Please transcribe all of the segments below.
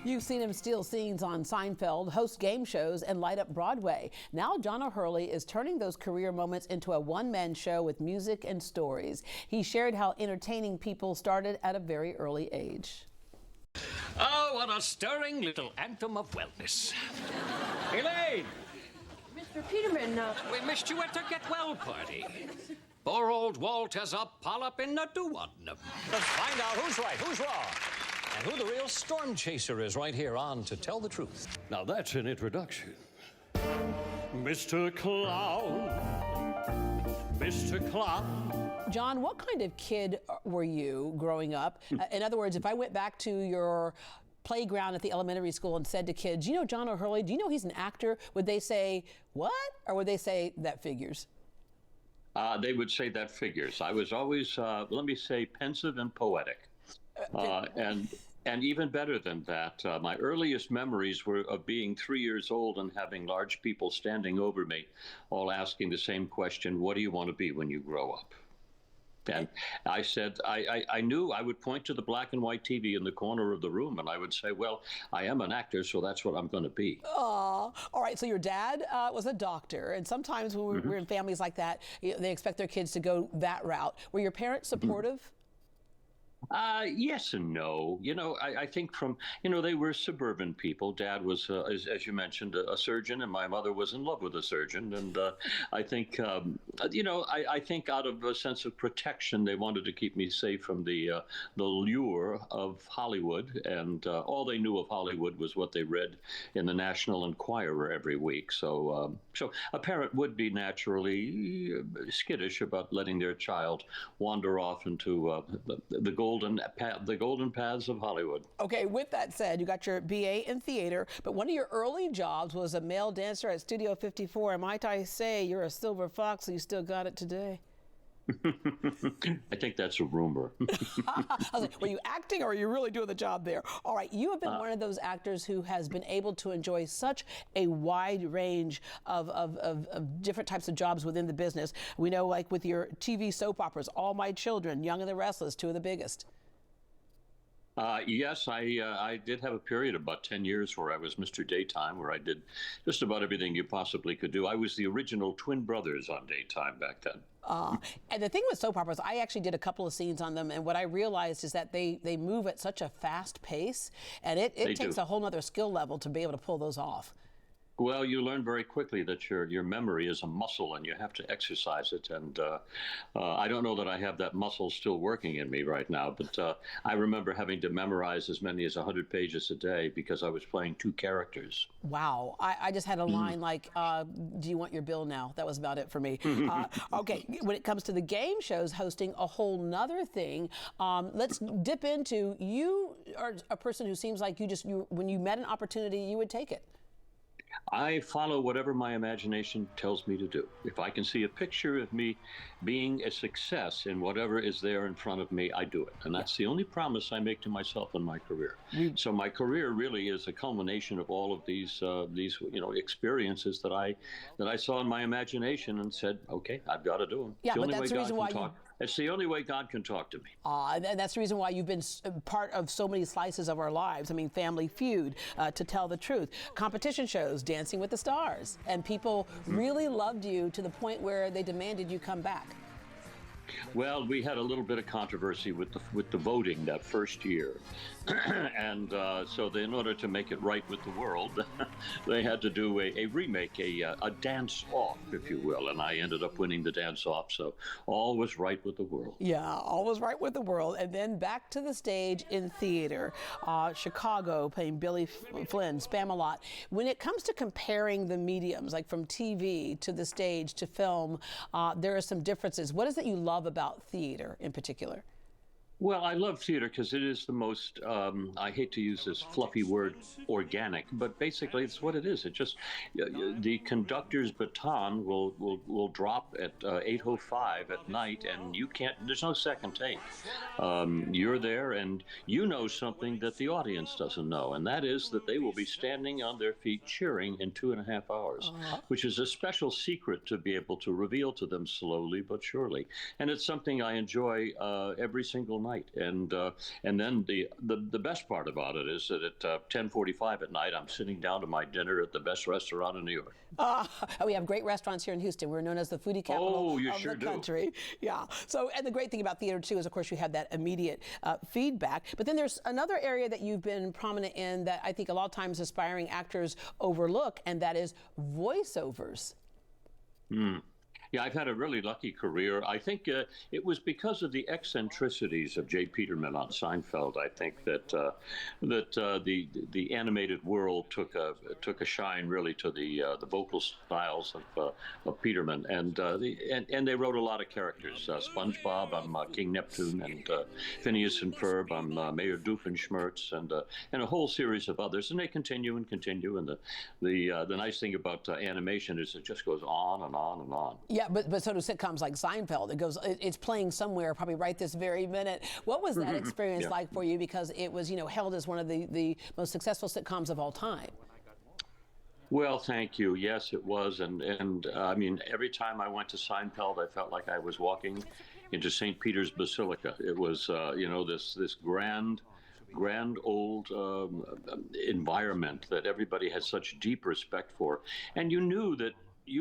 You've seen him steal scenes on Seinfeld, host game shows, and light up Broadway. Now John O'Hurley is turning those career moments into a one-man show with music and stories. He shared how entertaining people started at a very early age. Oh, what a stirring little anthem of wellness. Elaine! Mr. Peterman, We missed you at the Get Well party. Poor old Walt has a polyp in the duodenum. Let's find out who's right, who's wrong, and who the real storm chaser is right here on To Tell the Truth. Now that's an introduction. Mr. Clown, Mr. Clown. John, what kind of kid were you growing up? In other words, if I went back to your playground at the elementary school and said to kids, you know John O'Hurley, do you know he's an actor? Would they say, what? Or would they say, that figures? They would say that figures. I was always, let me say, pensive and poetic. And even better than that, my earliest memories were of being 3 years old and having large people standing over me, all asking the same question, what do you want to be when you grow up? And I said, I knew I would point to the black and white TV in the corner of the room, and I would say, well, I am an actor, so that's what I'm going to be. All right, so your dad was a doctor, and sometimes when we're in families like that, they expect their kids to go that route. Were your parents supportive? Yes and no. You know, I think from, they were suburban people. Dad was, as you mentioned, a surgeon, and my mother was in love with a surgeon. And I think, I think out of a sense of protection, they wanted to keep me safe from the lure of Hollywood. And all they knew of Hollywood was what they read in the National Enquirer every week. So a parent would be naturally skittish about letting their child wander off into the golden paths of Hollywood. Okay, with that said, you got your BA in theater, but one of your early jobs was a male dancer at Studio 54. And might I say, you're a silver fox, so you still got it today? I think that's a rumor. I was like, were you acting or are you really doing the job there? All right, you have been one of those actors who has been able to enjoy such a wide range of different types of jobs within the business. We know, like with your TV soap operas, All My Children, Young and the Restless, two of the biggest. Yes, I did have a period of about 10 years where I was Mr. Daytime, where I did just about everything you possibly could do. I was the original twin brothers on Daytime back then. And the thing with soap operas, I actually did a couple of scenes on them, and what I realized is that they move at such a fast pace, and it takes a whole nother skill level to be able to pull those off. Well, you learn very quickly that your memory is a muscle and you have to exercise it. And I don't know that I have that muscle still working in me right now, but I remember having to memorize as many as 100 pages a day because I was playing two characters. Wow. I just had a line like, do you want your bill now? That was about it for me. Okay, when it comes to the game shows, hosting a whole nother thing, let's dip into, you are a person who seems like when you met an opportunity, you would take it. I follow whatever my imagination tells me to do. If I can see a picture of me being a success in whatever is there in front of me, I do it. And that's the only promise I make to myself in my career. So my career really is a culmination of all of these experiences that I saw in my imagination and said, okay, I've got to do them. Yeah, but that's the reason why it's the only way God can talk to me. And that's the reason why you've been part of so many slices of our lives. I mean, Family Feud, To Tell the Truth, competition shows, Dancing with the Stars. And people really loved you to the point where they demanded you come back. Well, we had a little bit of controversy with the voting that first year. And so in order to make it right with the world, they had to do a remake, a dance-off, if you will. And I ended up winning the dance-off, so all was right with the world. Yeah, all was right with the world. And then back to the stage in theater. Chicago, playing Billy Flynn, Spamalot. When it comes to comparing the mediums, like from TV to the stage to film, there are some differences. What is it you love about theater in particular? Well, I love theater because it is the most, I hate to use this fluffy word, organic, but basically it's what it is. It just, the conductor's baton will drop at 8:05 at night, and you can't, there's no second take. You're there and you know something that the audience doesn't know, and that is that they will be standing on their feet cheering in 2.5 hours, which is a special secret to be able to reveal to them slowly but surely. And it's something I enjoy every single night. night. And then the best part about it is that at 10:45 at night, I'm sitting down to my dinner at the best restaurant in New York. We have great restaurants here in Houston. We're known as the foodie capital you of sure the do. country. Yeah. So, and the great thing about theater too is, of course, you have that immediate feedback. But then there's another area that you've been prominent in that I think a lot of times aspiring actors overlook, and that is voiceovers. Yeah, I've had a really lucky career. I think it was because of the eccentricities of Jay Peterman on Seinfeld. I think that the animated world took a shine really to the vocal styles of Peterman, and they wrote a lot of characters. SpongeBob, I'm King Neptune, and Phineas and Ferb, I'm Mayor Doofenshmirtz, and a whole series of others. And they continue and continue. And the nice thing about animation is it just goes on and on and on. Yeah, but so do sitcoms like Seinfeld. It's playing somewhere, probably right this very minute. What was that experience like for you? Because it was, held as one of the most successful sitcoms of all time. Well, thank you. Yes, it was, and I mean, every time I went to Seinfeld, I felt like I was walking into St. Peter's Basilica. It was, this grand old environment that everybody had such deep respect for, and you knew that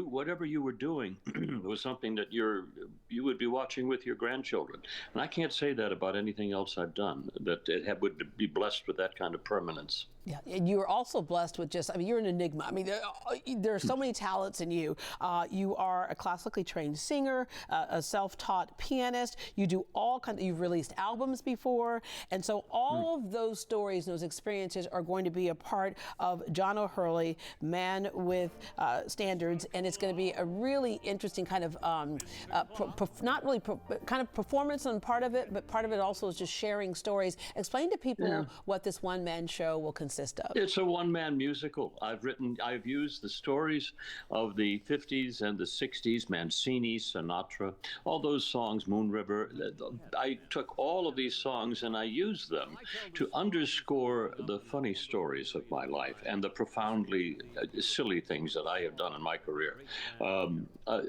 whatever you were doing was something that you would be watching with your grandchildren. And I can't say that about anything else I've done, that it would be blessed with that kind of permanence. Yeah, and you were also blessed with you're an enigma. I mean, there are so many talents in you. You are a classically trained singer, a self-taught pianist. You do you've released albums before. And so all of those stories, those experiences are going to be a part of John O'Hurley, Man with Standards. And it's going to be a really interesting kind of, kind of performance on part of it, but part of it also is just sharing stories. Explain to people what this one-man show will consist of. It's a one-man musical. I've used the stories of the 50s and the 60s, Mancini, Sinatra, all those songs, Moon River. I took all of these songs and I used them to underscore the funny stories of my life and the profoundly silly things that I have done in my career.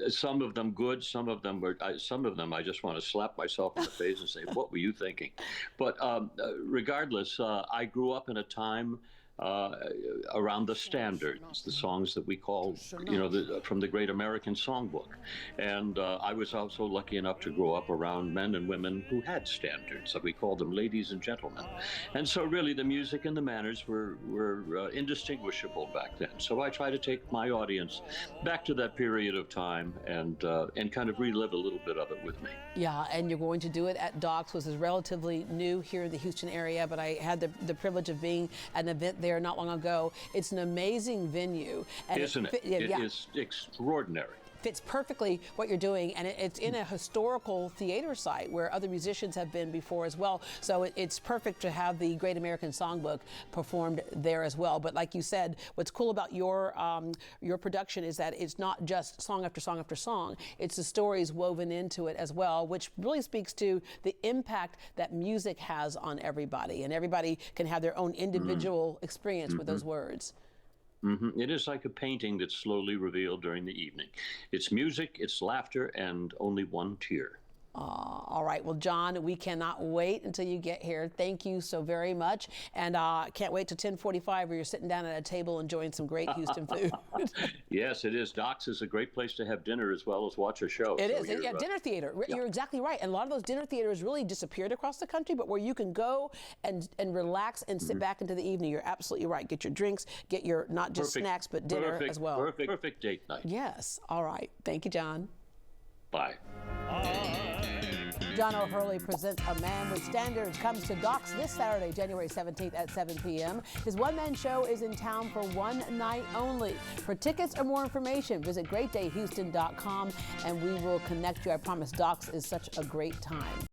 Some of them good, some of them I just want to slap myself in the face and say, what were you thinking? But regardless, I grew up in a time around the standards, the songs that we call, from the Great American Songbook. And I was also lucky enough to grow up around men and women who had standards. So we called them ladies and gentlemen. And so really the music and the manners were indistinguishable back then. So I try to take my audience back to that period of time and kind of relive a little bit of it with me. Yeah, and you're going to do it at Docs, which is relatively new here in the Houston area, but I had the privilege of being at an event there not long ago. It's an amazing venue. And Isn't it? It is extraordinary. Fits perfectly what you're doing, and it's in a historical theater site where other musicians have been before as well. So it's perfect to have the Great American Songbook performed there as well. But like you said, what's cool about your production is that it's not just song after song after song. It's the stories woven into it as well, which really speaks to the impact that music has on everybody, and everybody can have their own individual experience with those words. It is like a painting that's slowly revealed during the evening. It's music, it's laughter, and only one tear. All right. Well, John, we cannot wait until you get here. Thank you so very much. And can't wait till 10:45 where you're sitting down at a table enjoying some great Houston food. Yes, it is. Docs is a great place to have dinner as well as watch a show. It is. Yeah, dinner theater. Yeah. You're exactly right. And a lot of those dinner theaters really disappeared across the country, but where you can go and relax and sit back into the evening, you're absolutely right. Get your drinks, get your not just snacks, but dinner as well. Perfect date night. Yes. All right. Thank you, John. Bye. John O'Hurley presents A Man with Standards, comes to Docs this Saturday, January 17th at 7 p.m. His one-man show is in town for one night only. For tickets or more information, visit greatdayhouston.com and we will connect you. I promise Docs is such a great time.